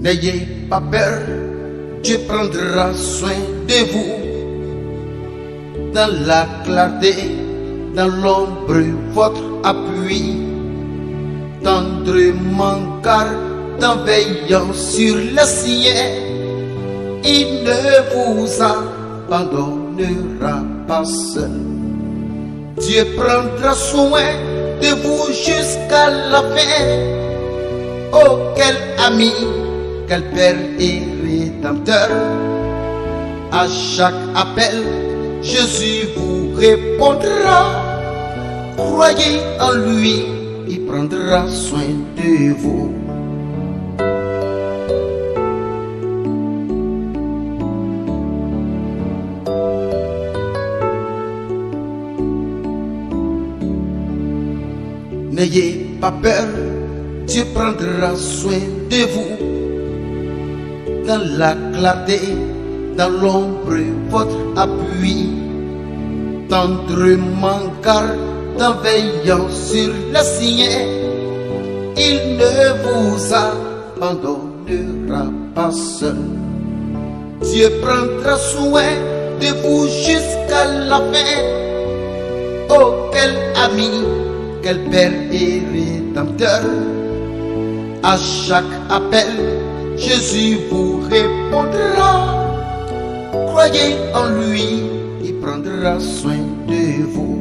N'ayez pas peur, Dieu prendra soin de vous. Dans la clarté, dans l'ombre, votre appui. Tendrement gardant, veillant sur le sien, il ne vous abandonnera pas seul. Dieu prendra soin de vous jusqu'à la fin. Oh, quel ami, quel Père et Rédempteur. À chaque appel, Jésus vous répondra. Croyez en lui, il prendra soin de vous. N'ayez pas peur, Dieu prendra soin de vous. Dans la clarté, dans l'ombre, votre appui. Tendrement gardant, veillant sur le sien, il ne vous abandonnera pas seul. Dieu prendra soin de vous jusqu'à la fin. Oh, quel ami, quel Père et Rédempteur. À chaque appel, Jésus vous répondra. Croyez en lui, il prendra soin de vous.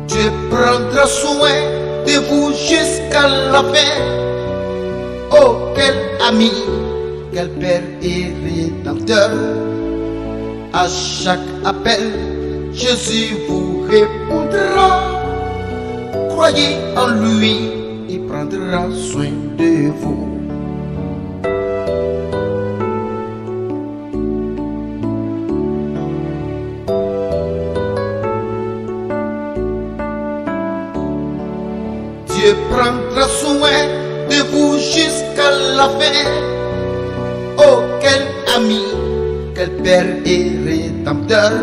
Dieu prendra soin de vous jusqu'à la fin. Oh, quel ami, quel Père et Rédempteur. À chaque appel, Jésus vous répondra. Croyez en lui, il prendra soin de vous. Dieu prendra soin de vous jusqu'à la fin. Oh, quel ami, quel Père et Rédempteur.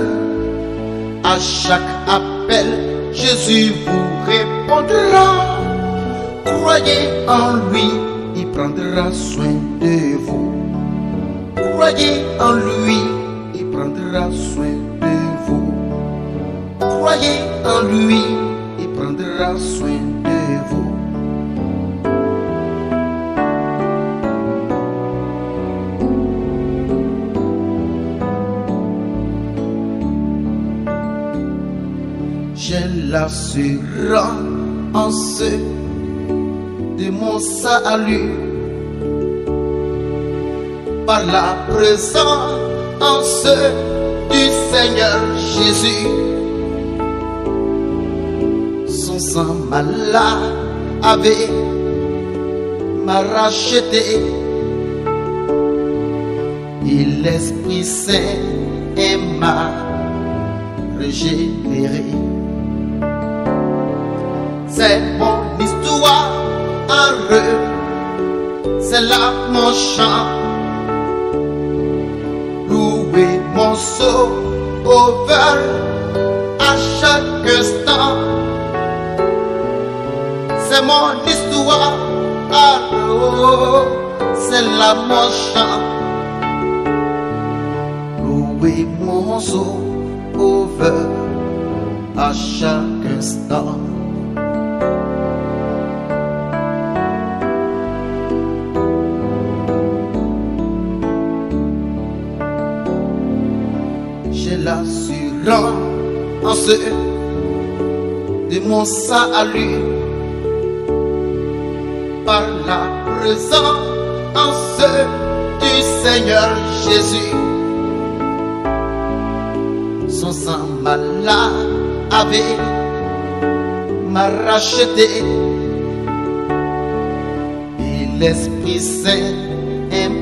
À chaque appel, Jésus vous répondra. Croyez en lui, il prendra soin de vous. Croyez en lui, il prendra soin de vous. Croyez en lui, il prendra soin de vous. J'ai l'assurance de mon salut par la présence du Seigneur Jésus. Son sang m'a lavé, m'a racheté, et l'Esprit Saint m'a régénéré. C'est mon histoire, c'est là mon chant. Louez mon Sauveur à chaque instant. C'est mon histoire, c'est là mon chant. Louez mon Sauveur à chaque instant. J'ai l'assurance de mon salut par la présence du Seigneur Jésus. Son sang m'a lavé, m'a racheté, et l'Esprit Saint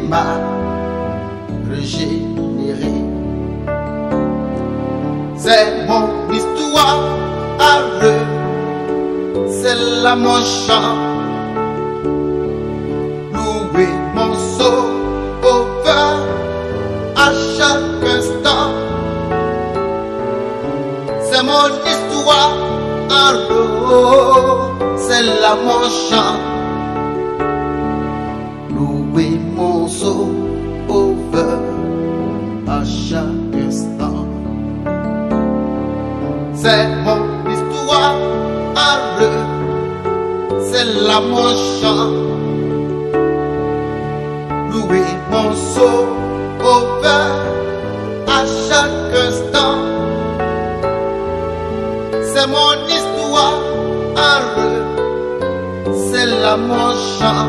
m'a régénéré. C'est mon histoire, c'est là mon chant. Louez mon Sauveur à chaque instant. C'est mon histoire, c'est là mon chant. Louez mon sauveur à chaque instant. C'est mon histoire, c'est là mon chant. Louer mon sauveur à chaque instant. C'est mon histoire, c'est là mon chant.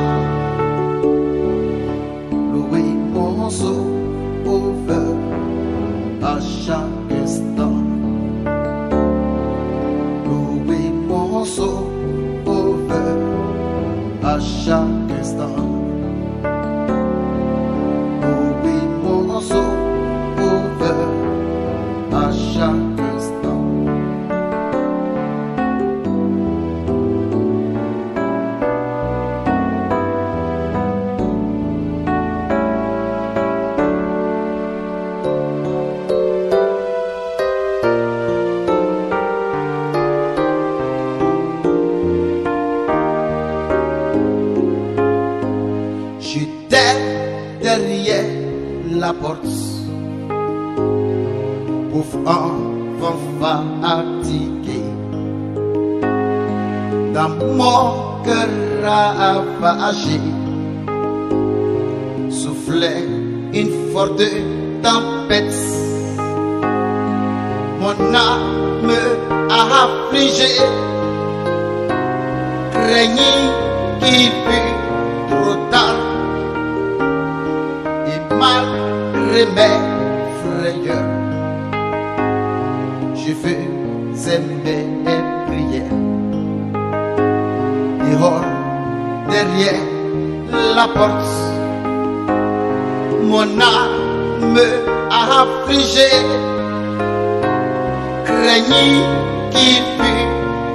Louer mon sauveur à chaque instant. Louer mon sauveur à chaque instant. Louer mon sauveur à chaque instant. J'étais derrière la porte, pauvre enfant fatigué, dans mon cœur ravagé, soufflait une forte tempête. Mon âme affligée craignit qu'il fût trop tard. Malgré mes frayeurs, je faisais mes prières. Dehors, derrière la porte, mon âme affligée craignit qu'il fût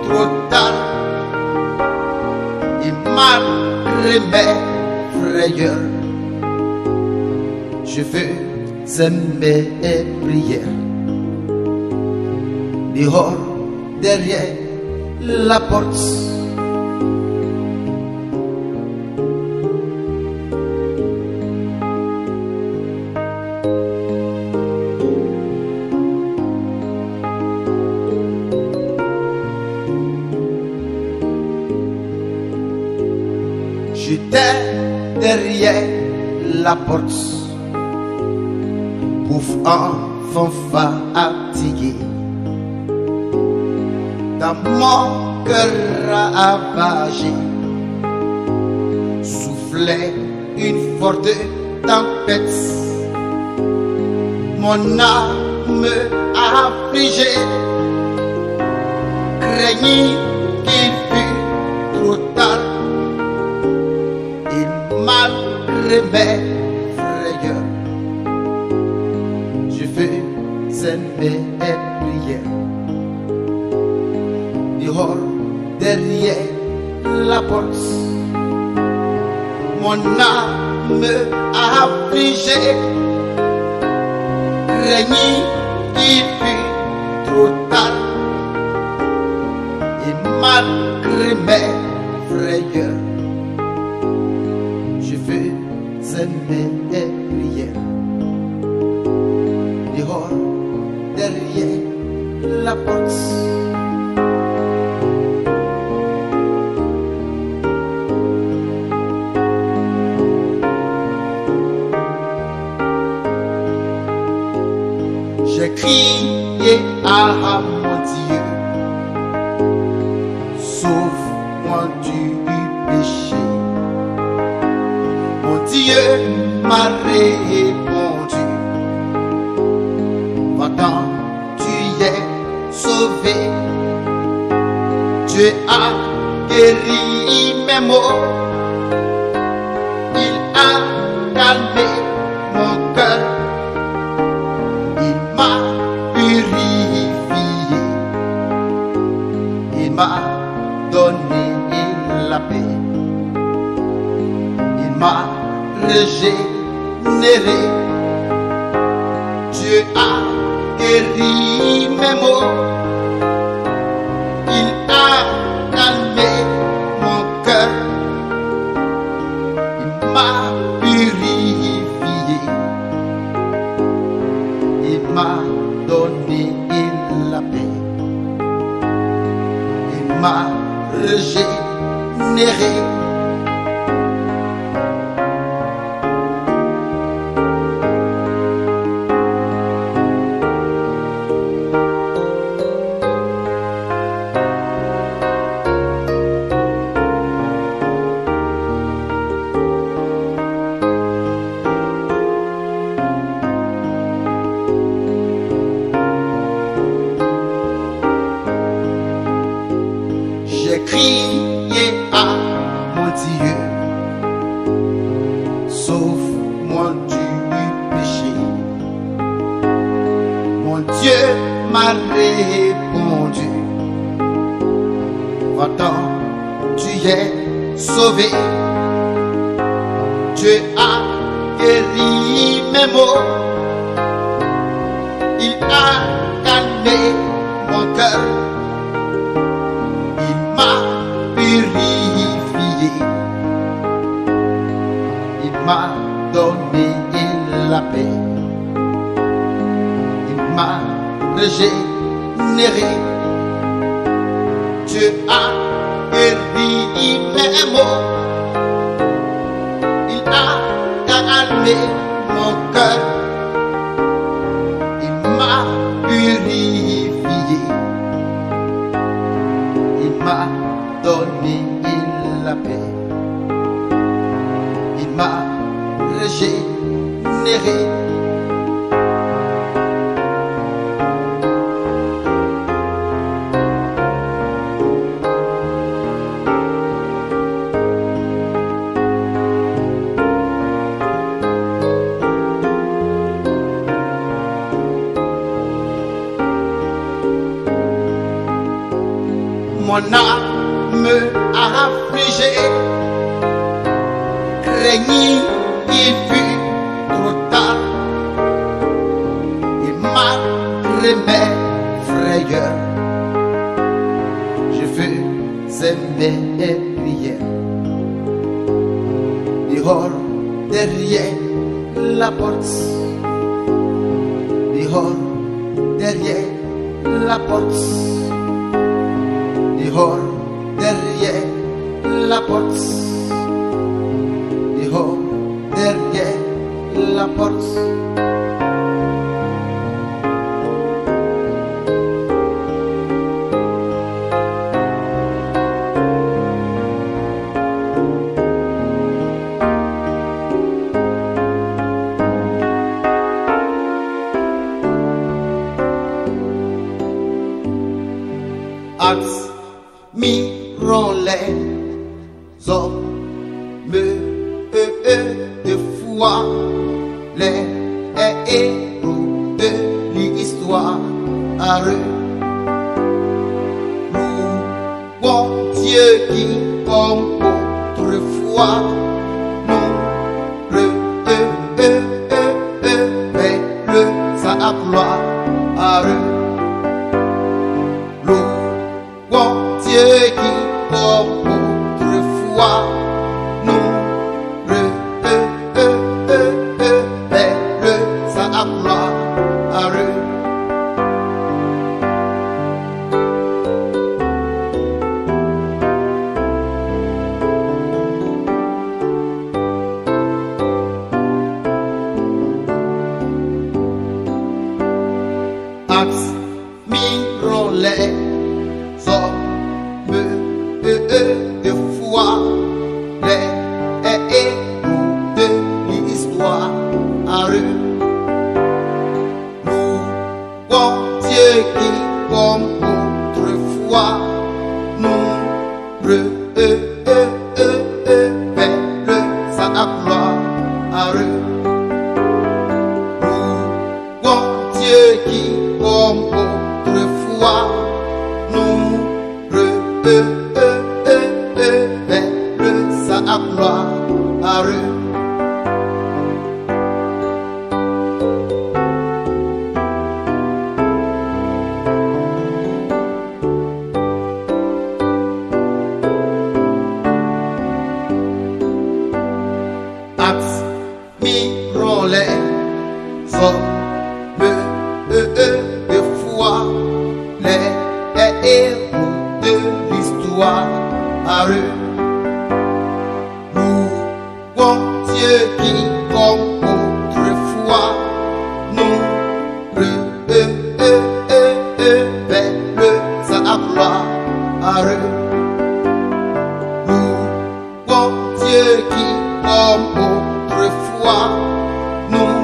trop tard. Et malgré mes frayeurs, je faisais mes prières. Dehors, derrière la porte, j'étais derrière la porte, pauvre enfant fatigué, dans mon cœur ravagé, soufflait une forte tempête. Mon âme affligée craignit qu'il fût trop tard. Et malgré mes frayeurs, je faisais mes prières. Dehors, derrière la porte, mon âme affligée craignit qu'il fût trop tard. Et malgré mes frayeurs, je faisais mes prières. Dehors, derrière la porte, j'ai crié à mon Dieu, sauve-moi du péché. Mon Dieu m'a répondu, va-t'en, tu es sauvé. Dieu a guéri mes maux, il a calmé mon cœur, il m'a purifié, il m'a donné la paix, il m'a régénéré. Dieu a guéri mes maux, il a calmé mon cœur, il m'a purifié, n'errer. J'ai crié à mon Dieu, sauve-moi du péché. Mon Dieu m'a répondu, va-t'en, tu es sauvé. Dieu a guéri mes maux, il a calmé mon cœur. Purifié, il m'a donné la paix, il m'a régénéré. Dieu a guéri mes maux, il a calmé mon cœur, il m'a purifié, il m'a donné la paix, il m'a régénéré. Mon âme affligé, craignit qu'il fût trop tard, et malgré mes frayeurs, je faisais mes prières. Dehors, derrière la porte, dehors, derrière la porte, dehors, derrière la porte, dehors, derrière la porte. Admirons les hommes de foi, les héros de l'histoire. Louons Dieu qui, comme autrefois, nous révèle sa gloire. Dieu qui, comme autrefois, nous révèle sa gloire. Admirons les hommes de foi, les héros de l'histoire. Louons Dieu qui, comme autrefois, nous révèle sa gloire. Louons Dieu qui, comme autrefois, nous révèle sa gloire. Admirons les hommes de foi, les héros de l'histoire. Dieu qui, comme autrefois, nous révèle sa gloire. Nous, bon Dieu qui, comme autrefois, nous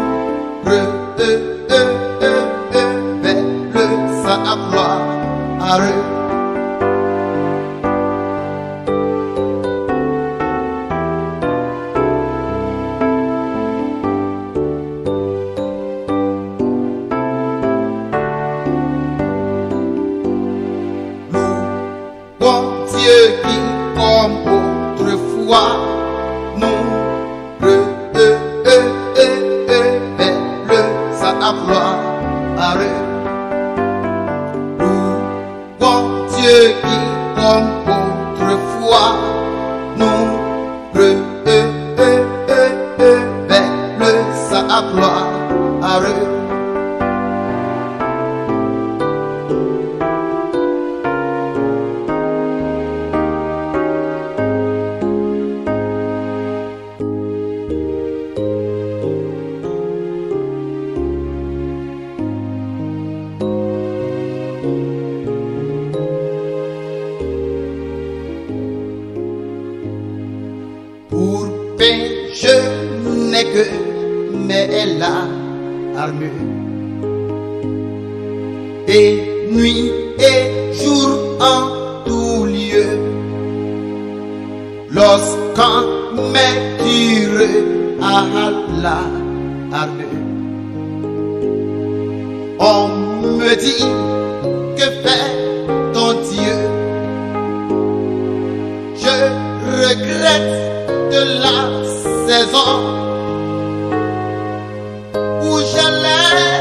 révèle sa gloire. Bon Dieu qui, comme autrefois, nous révèle sa gloire. Nous, bon Dieu qui, comme autrefois, nous révèle sa gloire. Pour péché n'est que mais l'arme, et nuit et jour en tout lieu, lorsqu'on m'est tiré à l'arme, on me dit que fait ton Dieu. Je regrette de la saison où j'allais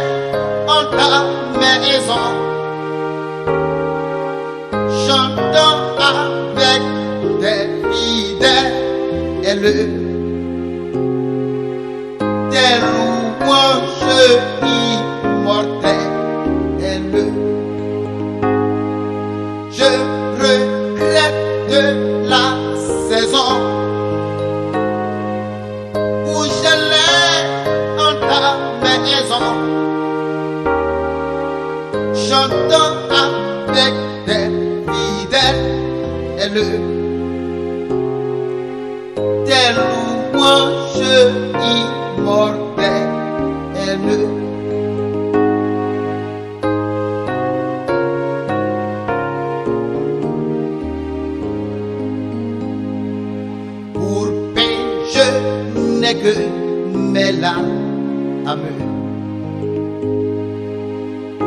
en ta maison, chantant avec des fidèles des louanges immortelles. Je regrette de la saison où j'allais en ta maison, chantant avec des fidèles des louanges immortelles. Pour péché n'est que mais l'âme,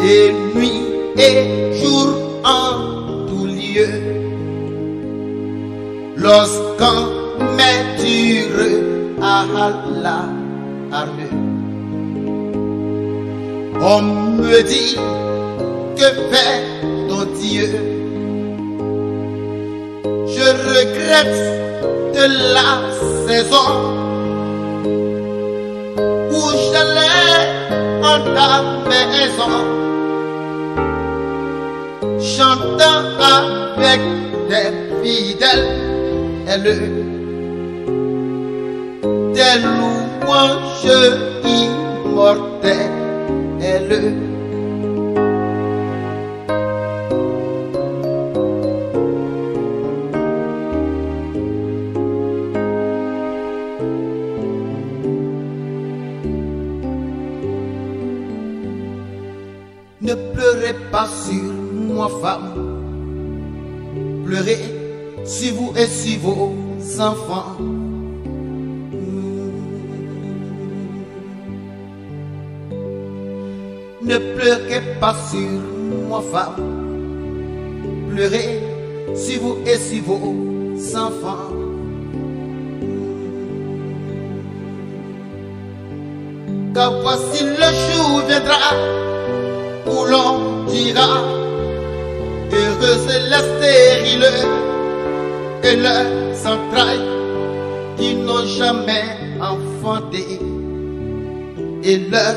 et nuit et jour en tout lieu, lorsqu'on m'est tiré à l'arme, on me dit que fait ton Dieu. Je regrette de la saison où j'allais en ta maison, chantant avec des fidèles des louanges immortelles. Ne pleurez pas sur moi, femme, pleurez sur vous et sur vos enfants. Ne pleurez pas sur moi, femme, pleurez sur vous et sur vos enfants. Car voici le jour viendra où l'on dira heureuse les stériles et leurs entrailles qui n'ont jamais enfanté, et leur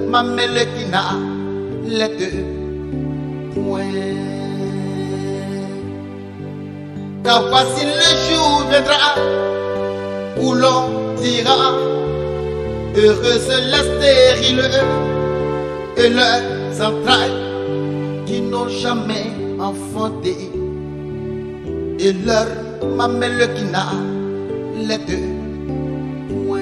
mamelle qui n'a les deux points. Car voici le jour viendra où l'on dira Heureuse les stériles et leurs entrailles qui n'ont jamais enfanté, et leur mamelle qui n'a les deux points.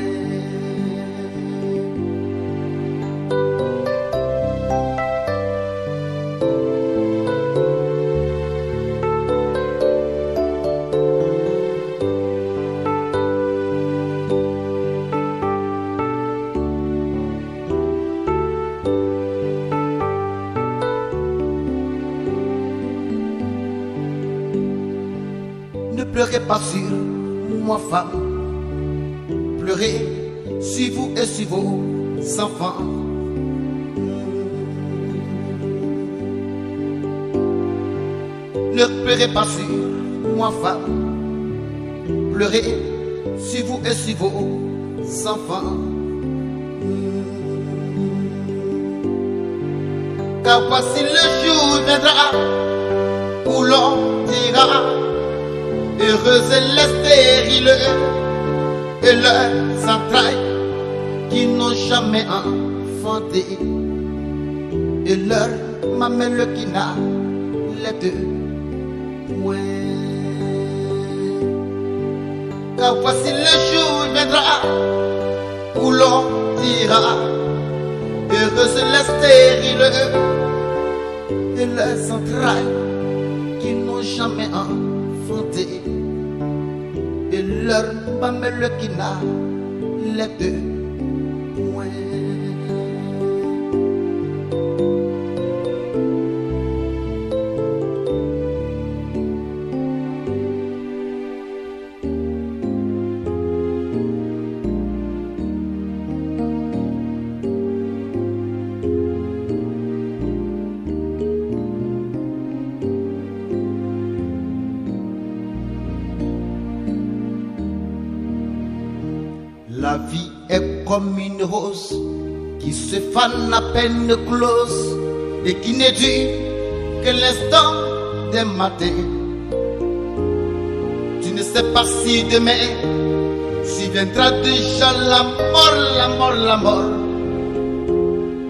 Ne pleurez pas sur moi, femme. Pleurez sur vous et sur vos enfants. Ne pleurez pas sur moi, femme. Pleurez sur vous et sur vos enfants. Car voici le jour viendra où l'on dira: heureuses les stériles et leurs entrailles qui n'ont jamais enfanté, et leur mamelle qui n'a les deux points. Car voici le jour viendra où l'on dira: heureuses les stériles et leurs entrailles qui n'ont jamais enfanté, et leur mamelle qui n'a les deux points. La vie est comme une rose qui se fane à peine close et qui n'est due que l'instant des matins. Tu ne sais pas si demain, si viendra déjà la mort, la mort, la mort.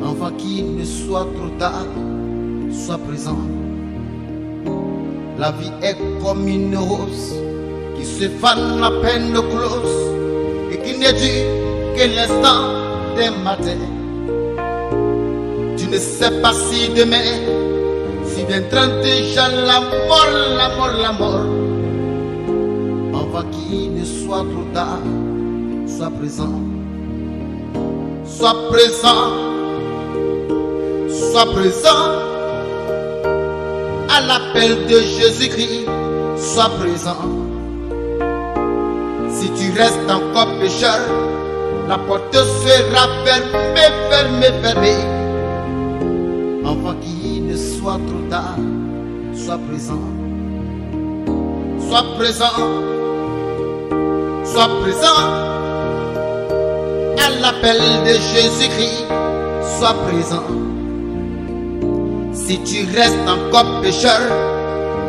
Avant qu'il ne soit trop tard, sois présent. La vie est comme une rose qui se fane à peine close et qui n'est dû que l'instant des matins. Tu ne sais pas si demain, si viendra déjà la mort, la mort, la mort. Avant qu'il ne soit trop tard, sois présent. Sois présent, sois présent à l'appel de Jésus-Christ, sois présent. Si tu restes encore pécheur, la porte sera fermée, fermée, fermée. Avant qu'il ne soit trop tard, sois présent. Sois présent, sois présent à l'appel de Jésus-Christ, sois présent. Si tu restes encore pécheur,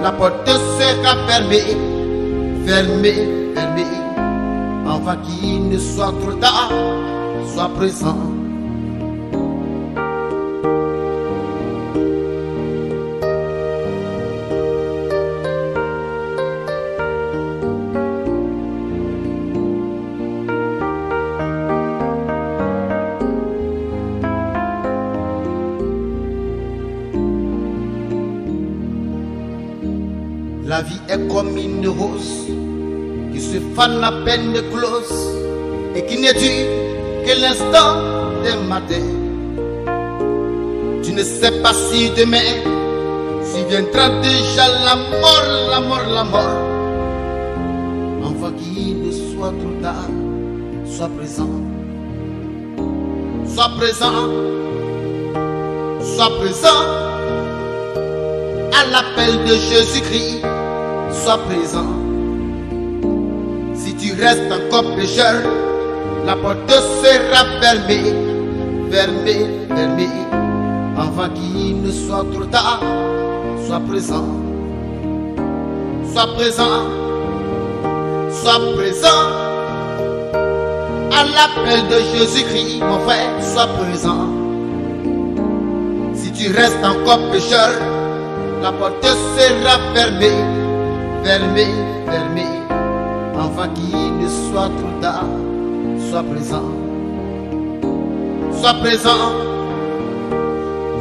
la porte sera fermée, fermée, fermée. Avant qu'il ne soit trop tard, sois présent. La vie est comme une rose qui se fane à peine close et qui n'est due que l'instant des matins. Tu ne sais pas si demain, si viendra déjà la mort, la mort, la mort. Avant qu'il ne soit trop tard, sois présent. Sois présent, sois présent à l'appel de Jésus-Christ, sois présent. Si tu restes encore pécheur, la porte sera fermée, fermée, fermée. Avant qu'il ne soit trop tard, sois présent. Sois présent, sois présent À l'appel de Jésus-Christ, mon frère, sois présent. Si tu restes encore pécheur, la porte sera fermée, fermée, fermée, avant qu'il ne soit trop tard. Sois présent, sois présent,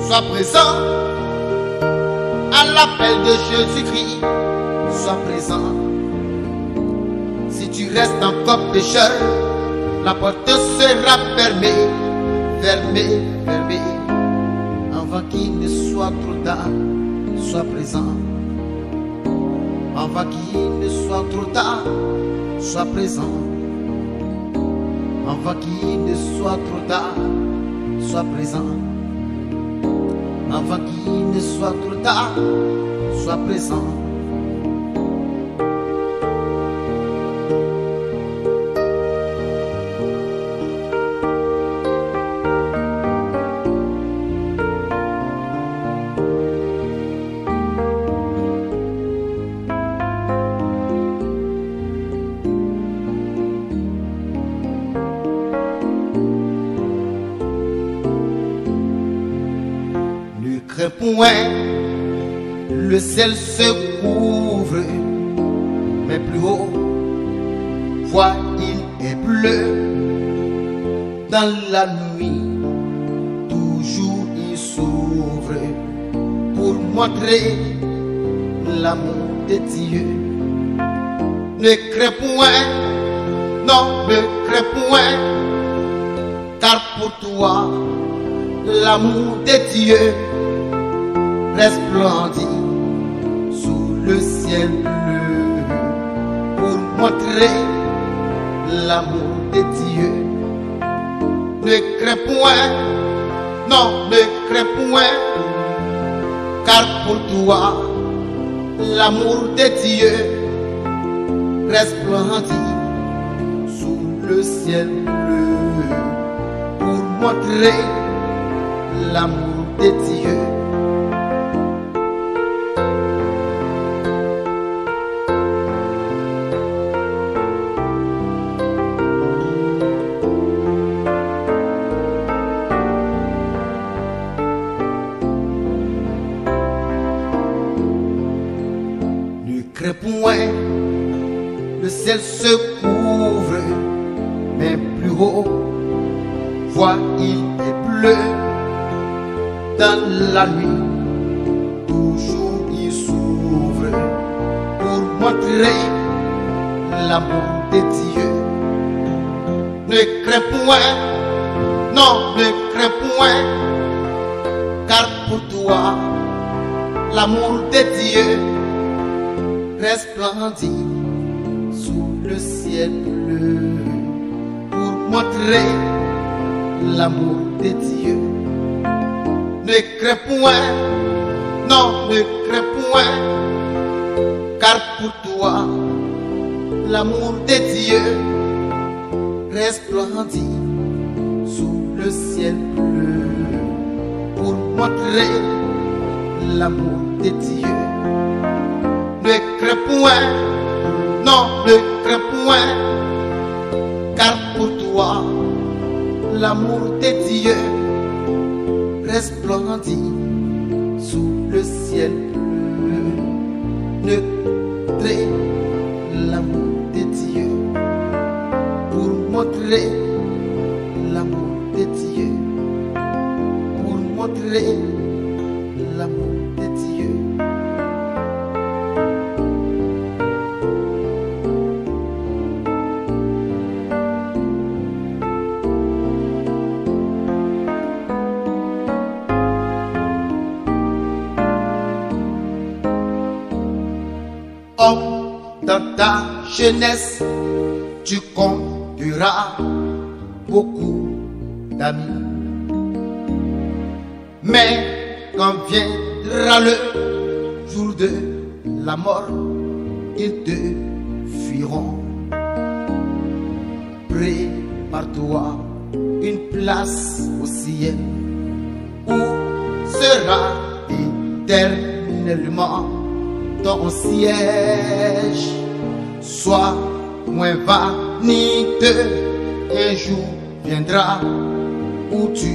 sois présent. À l'appel de Jésus-Christ, sois présent. Si tu restes encore pécheur, la porte sera fermée, fermée, fermée, avant qu'il ne soit trop tard. Sois présent, avant qu'il ne soit trop tard. Sois présent, avant qu'il ne soit trop tard. Sois présent, avant qu'il ne soit trop tard. Sois présent. Point, le ciel se couvre, mais plus haut, vois, il est bleu. Dans la nuit, toujours il s'ouvre pour montrer l'amour de Dieu. Ne crains point, non, ne crains point, car pour toi, l'amour de Dieu resplendit sous le ciel bleu pour montrer l'amour de Dieu. Ne crains point, non, ne crains point, car pour toi l'amour de Dieu resplendit sous le ciel bleu pour montrer l'amour de Dieu. Point, le ciel se couvre, mais plus haut, vois, il est bleu. Dans la nuit, toujours il s'ouvre pour montrer l'amour de Dieu. Ne crains point, non, ne crains point, car pour toi, l'amour de Dieu resplendit sous le ciel bleu pour montrer l'amour de Dieu. Ne crains point, non, ne crains point, car pour toi, l'amour de Dieu resplendit sous le ciel bleu pour montrer l'amour de Dieu. Ne crains point, non, ne crains point, car pour toi, l'amour de Dieu resplendit sous le ciel bleu. Ne crains l'amour de Dieu pour montrer l'amour de Dieu, pour montrer l'amour de Dieu. Dans ta jeunesse, tu compteras beaucoup d'amis. Mais quand viendra le jour de la mort, ils te fuiront. Prépare-toi une place au ciel où sera éternellement ton siège. Sois moins vaniteux un jour viendra où tu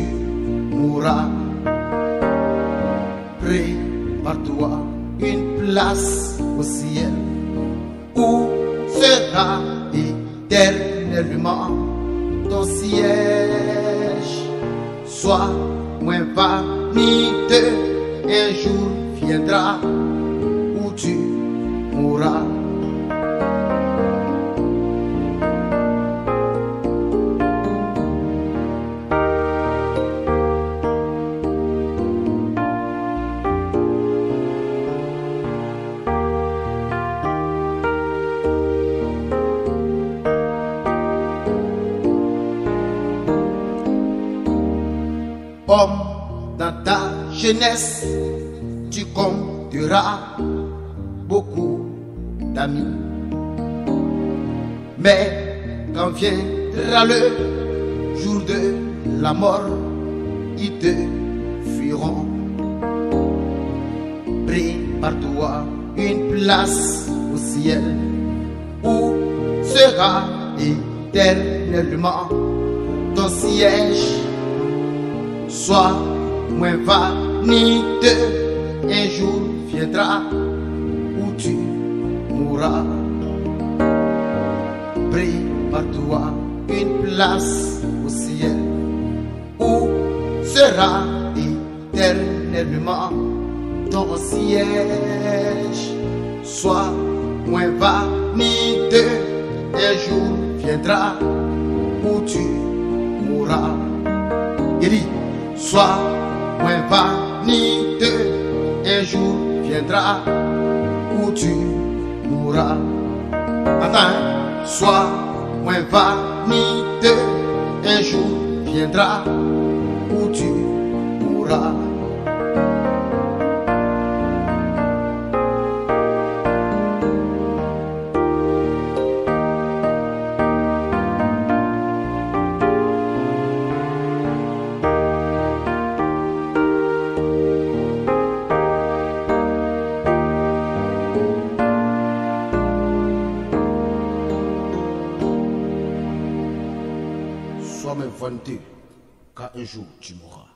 mourras. Prépare-toi une place au ciel où sera éternellement ton siège. Sois moins vaniteux, un jour viendra où tu mourras. Homme, dans ta jeunesse, tu compteras beaucoup d'amis. Mais quand viendra le jour de la mort, ils te fuiront. Prépare-toi une place au ciel où sera éternellement ton siège. Sois moins vaniteux, un jour viendra où tu mourras. Prépare-toi une place au ciel où sera éternellement ton siège. Sois moins vaniteux, un jour viendra où tu mourras. Il dit, sois moins vaniteux, un jour viendra où tu mourras. Attends, sois moins vaniteux, un jour viendra où tu mourras. Sois même vaniteux, car un jour tu mourras.